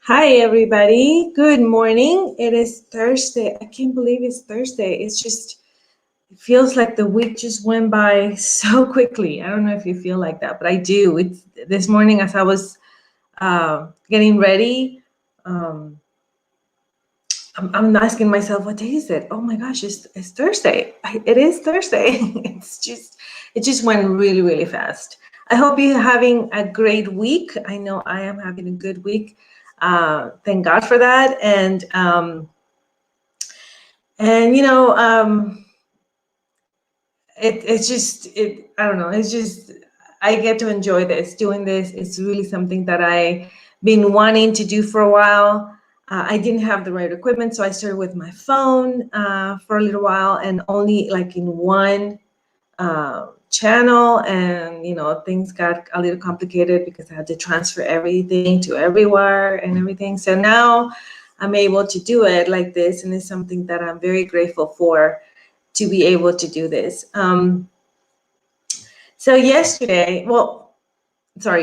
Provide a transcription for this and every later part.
Hi, everybody. Good morning. It is Thursday. I can't believe it's Thursday. It feels like the week just went by so quickly. I don't know if you feel like that, but I do. It's this morning as I was getting ready. Um, I'm asking myself, what day is it? Oh my gosh, it's Thursday. It is Thursday. It just went really, really fast. I hope you're having a great week. I know I am having a good week. Thank God for that. And I don't know. It's just I get to enjoy this. Doing this is really something that I been wanting to do for a while. I didn't have the right equipment, so I started with my phone for a little while, and only like in one channel, and things got a little complicated because I had to transfer everything to everywhere and everything. So now I'm able to do it like this, and it's something that I'm very grateful for, to be able to do this. So yesterday,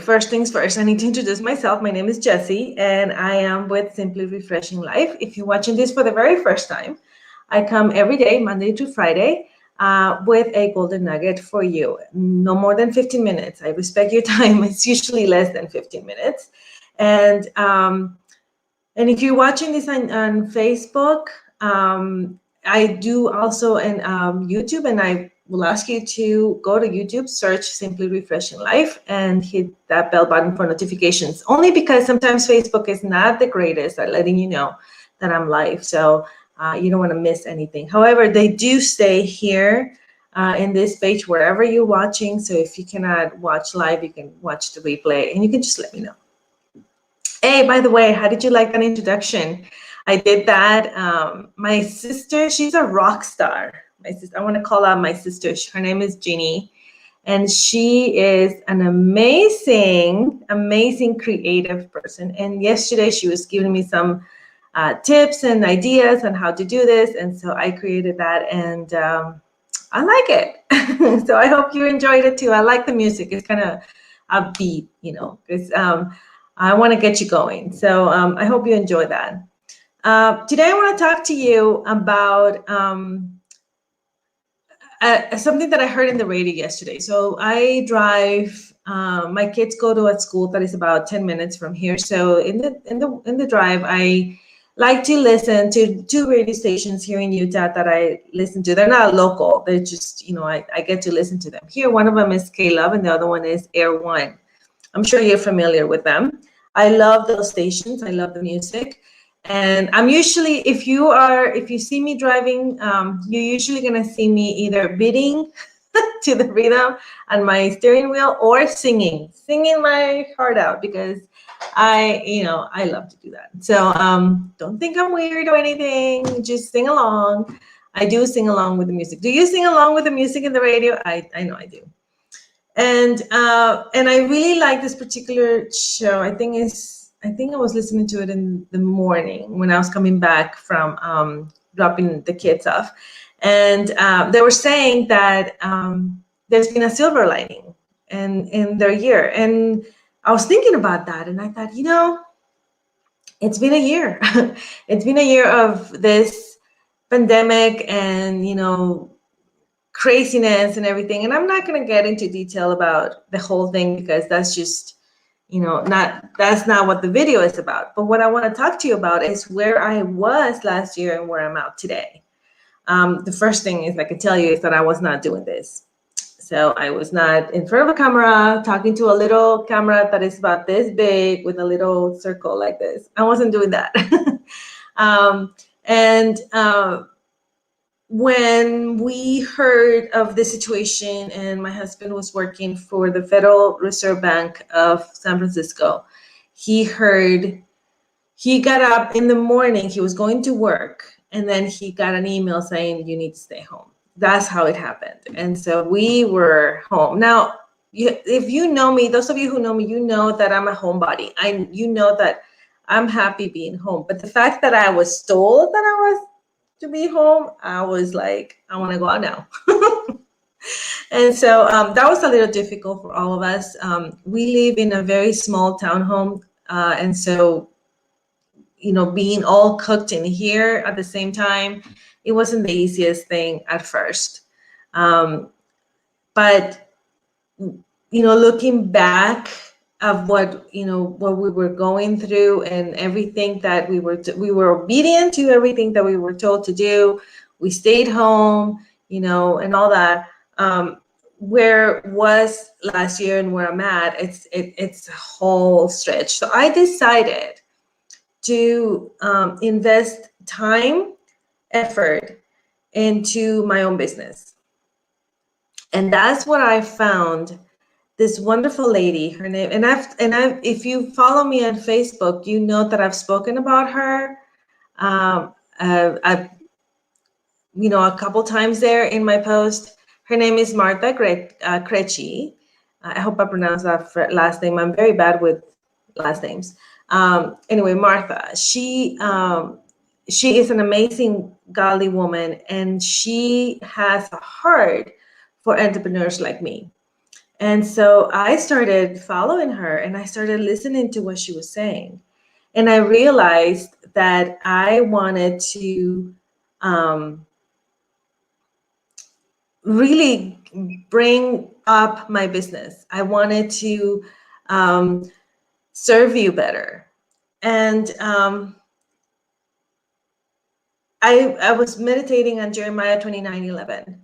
first things first, I need to introduce myself. My name is Jessie, and I am with Simply Refreshing Life. If you're watching this for the very first time, I come every day, Monday to Friday, with a golden nugget for you. No more than 15 minutes. I respect your time. It's usually less than 15 minutes. And if you're watching this on Facebook, I do also on YouTube, and I will ask you to go to YouTube, search Simply Refreshing Life, and hit that bell button for notifications. Only because sometimes Facebook is not the greatest at letting you know that I'm live. So you don't want to miss anything. However, they do stay here in this page wherever you're watching. So if you cannot watch live, you can watch the replay, and you can just let me know. Hey, by the way, how did you like that introduction? I did that. My sister, she's a rock star. My sister, I want to call out my sister. Her name is Jeannie, and she is an amazing, amazing creative person. And yesterday she was giving me some tips and ideas on how to do this. And so I created that, and I like it. So I hope you enjoyed it too. I like the music. It's kind of upbeat, it's I want to get you going. So I hope you enjoy that. Today I want to talk to you about something that I heard in the radio yesterday. So I drive. My kids go to a school that is about 10 minutes from here. So in the drive, I like to listen to two radio stations here in Utah that I listen to. They're not local. They're just, I get to listen to them here. One of them is K-Love, and the other one is Air One. I'm sure you're familiar with them. I love those stations. I love the music. And I'm usually, if you see me driving, you're usually going to see me either beating to the rhythm on my steering wheel or singing my heart out, because I love to do that. So don't think I'm weird or anything. Just sing along. I do sing along with the music. Do you sing along with the music in the radio? I know I do. And I really like this particular show. I think I was listening to it in the morning when I was coming back from dropping the kids off, and they were saying that there's been a silver lining in their year, and I was thinking about that, and I thought, it's been a year. It's been a year of this pandemic, and craziness and everything. And I'm not going to get into detail about the whole thing, because that's just, that's not what the video is about. But what I want to talk to you about is where I was last year and where I'm at today. The first thing is I can tell you is that I was not doing this. So I was not in front of a camera talking to a little camera that is about this big with a little circle like this. I wasn't doing that. When we heard of the situation, and my husband was working for the Federal Reserve Bank of San Francisco, he got up in the morning, he was going to work, and then he got an email saying, you need to stay home. That's how it happened. And so we were home. Now, if you know me, those of you who know me, you know that I'm a homebody. You know that I'm happy being home. But the fact that I was told that I was to be home, I was like, I want to go out now. And so that was a little difficult for all of us. We live in a very small townhome, and so being all cooked in here at the same time, it wasn't the easiest thing at first. But looking back of what we were going through and everything that we were obedient to everything that we were told to do. We stayed home, and all that. Where was last year and where I'm at, it's a whole stretch. So I decided to invest time, effort into my own business. And that's what I found. This wonderful lady, her name, and if you follow me on Facebook, you know that I've spoken about her, a couple times there in my post. Her name is Martha Krejci. I hope I pronounced that last name. I'm very bad with last names. Anyway, Martha, she is an amazing, godly woman, and she has a heart for entrepreneurs like me. And so I started following her and I started listening to what she was saying. And I realized that I wanted to really bring up my business. I wanted to serve you better. And I was meditating on Jeremiah 29:11.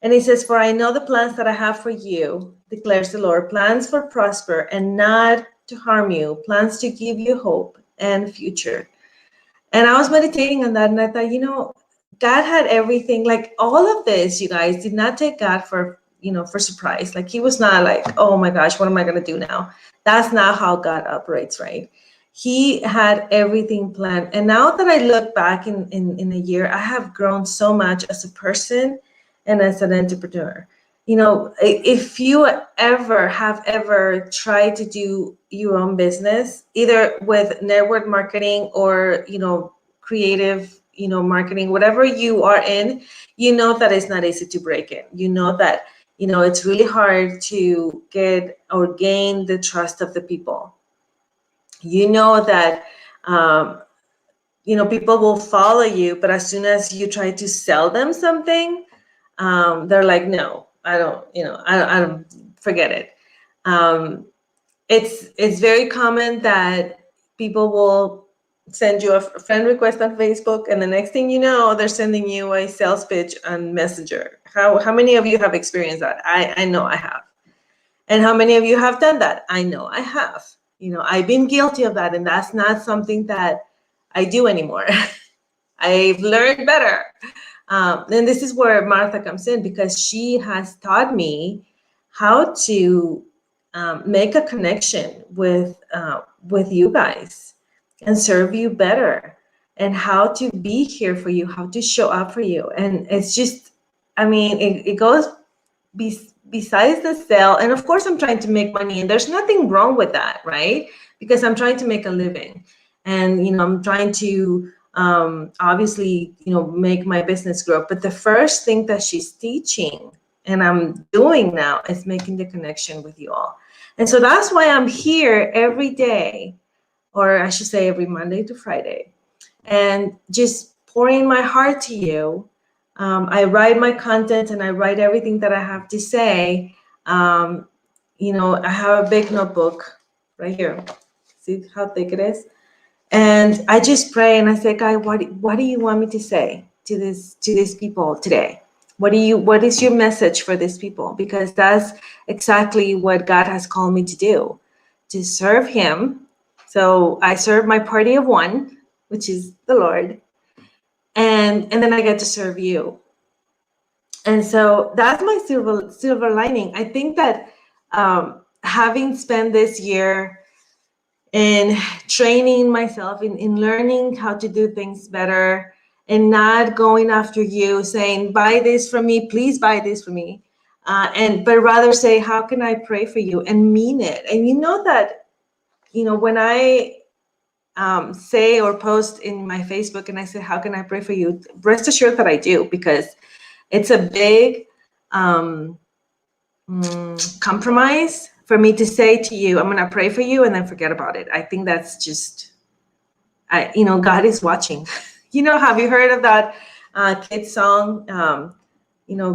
And he says, "For I know the plans that I have for you, declares the Lord, plans for prosper and not to harm you, plans to give you hope and future." And I was meditating on that, and I thought, God had everything. Like, all of this, you guys, did not take God for surprise. Like, he was not like, oh my gosh, what am I going to do now? That's not how God operates, right? He had everything planned. And now that I look back in a year, I have grown so much as a person and as an entrepreneur. If you ever tried to do your own business, either with network marketing or, creative, marketing, whatever you are in, that it's not easy to break in. That, it's really hard to get or gain the trust of the people. That, people will follow you, but as soon as you try to sell them something, they're like, no, I don't forget it. It's very common that people will send you a friend request on Facebook, and the next thing you know, they're sending you a sales pitch on Messenger. How many of you have experienced that? I know I have. And how many of you have done that? I know I have. I've been guilty of that, and that's not something that I do anymore. I've learned better. And this is where Martha comes in, because she has taught me how to make a connection with you guys and serve you better, and how to be here for you, how to show up for you. And it's just, it goes besides the sale. And of course, I'm trying to make money, and there's nothing wrong with that, right? Because I'm trying to make a living, and I'm trying to obviously, make my business grow. But the first thing that she's teaching and I'm doing now is making the connection with you all. And so that's why I'm here every day, or I should say every Monday to Friday, and just pouring my heart to you. I write my content and I write everything that I have to say. I have a big notebook right here. See how thick it is? And I just pray and I say, God, what do you want me to say to these people today? What is your message for these people? Because that's exactly what God has called me to do, to serve him. So I serve my party of one, which is the Lord. And then I get to serve you. And so that's my silver lining. I think that having spent this year in training myself, in learning how to do things better, and not going after you saying, buy this from me, please buy this for me. But rather say, how can I pray for you, and mean it. And that, when I say or post in my Facebook and I say, how can I pray for you? Rest assured that I do, because it's a big compromise for me to say to you, I'm going to pray for you and then forget about it. I think that's just God is watching. Have you heard of that kid song?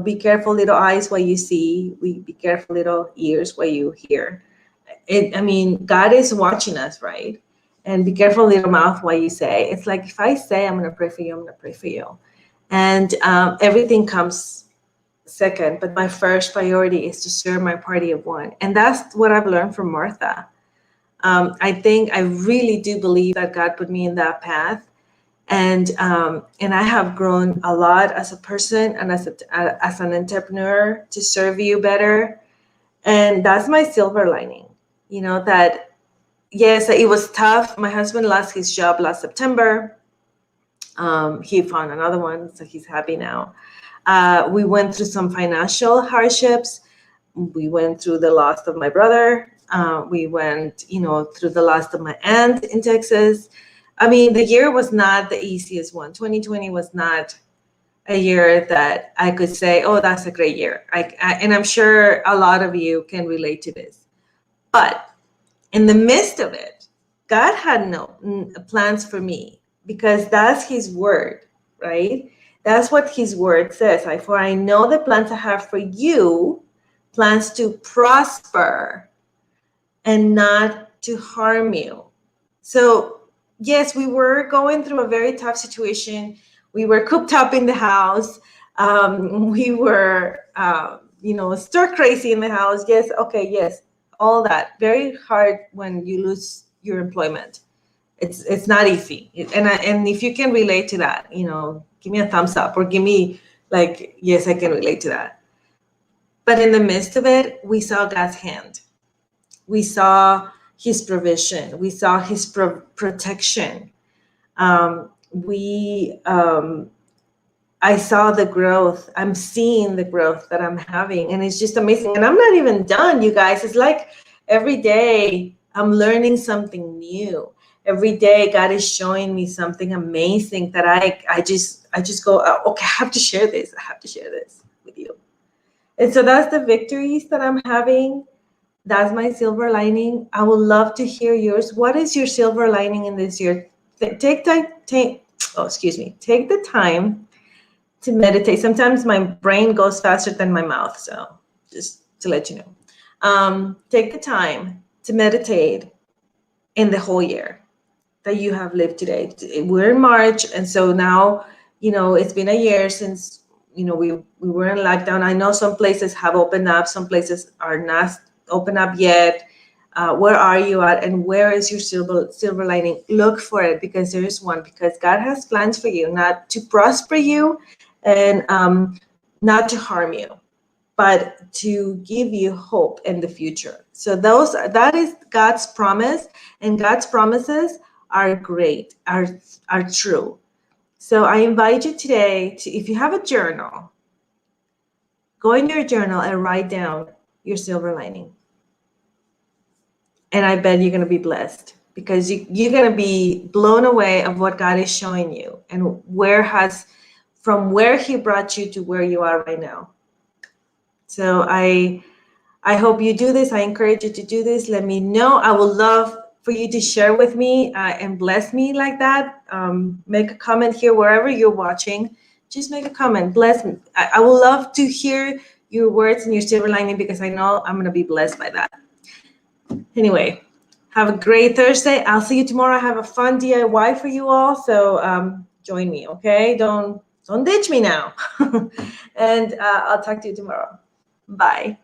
Be careful, little eyes, what you see. Be careful, little ears, what you hear. God is watching us, right? And be careful, little mouth, what you say. It's like, if I say I'm going to pray for you, I'm going to pray for you. And everything comes second. But my first priority is to serve my party of one. And that's what I've learned from Martha. I really do believe that God put me in that path. And I have grown a lot as a person and as an entrepreneur to serve you better. And that's my silver lining, that yes, it was tough. My husband lost his job last September. He found another one, so he's happy now. We went through some financial hardships. We went through the loss of my brother. We went, through the loss of my aunt in Texas. The year was not the easiest one. 2020 was not a year that I could say, oh, that's a great year. And I'm sure a lot of you can relate to this. But in the midst of it, God had no plans for me, because that's his word, right? That's what his word says. For I know the plans I have for you, plans to prosper and not to harm you. So yes, we were going through a very tough situation. We were cooped up in the house. We were, stir crazy in the house. Yes, okay, yes, all that. Very hard when you lose your employment. It's not easy. And if you can relate to that, give me a thumbs up, or give me like, yes, I can relate to that. But in the midst of it, we saw God's hand. We saw his provision. We saw his protection. I saw the growth. I'm seeing the growth that I'm having, and it's just amazing. And I'm not even done, you guys. It's like every day I'm learning something new. Every day God is showing me something amazing that I just go, oh, okay, I have to share this. I have to share this with you. And so that's the victories that I'm having. That's my silver lining. I would love to hear yours. What is your silver lining in this year? Take the time to meditate. Sometimes my brain goes faster than my mouth, so just to let you know. Take the time to meditate in the whole year that you have lived today. We're in March, and so now, it's been a year since, we were in lockdown. I know some places have opened up, some places are not open up yet. Where are you at, and where is your silver lining? Look for it, because there is one. Because God has plans for you, not to prosper you and not to harm you, but to give you hope in the future. So that is God's promise, and God's promises are great, are true. So I invite you today to, if you have a journal, go in your journal and write down your silver lining. And I bet you're going to be blessed, because you're going to be blown away of what God is showing you, and from where he brought you to where you are right now. So I hope you do this. I encourage you to do this. Let me know. I would love for you to share with me and bless me like that. Make a comment here wherever you're watching. Just make a comment. Bless me. I would love to hear your words and your silver lining, because I know I'm going to be blessed by that. Anyway, have a great Thursday. I'll see you tomorrow. I have a fun DIY for you all. So join me, okay? Don't ditch me now. And I'll talk to you tomorrow. Bye.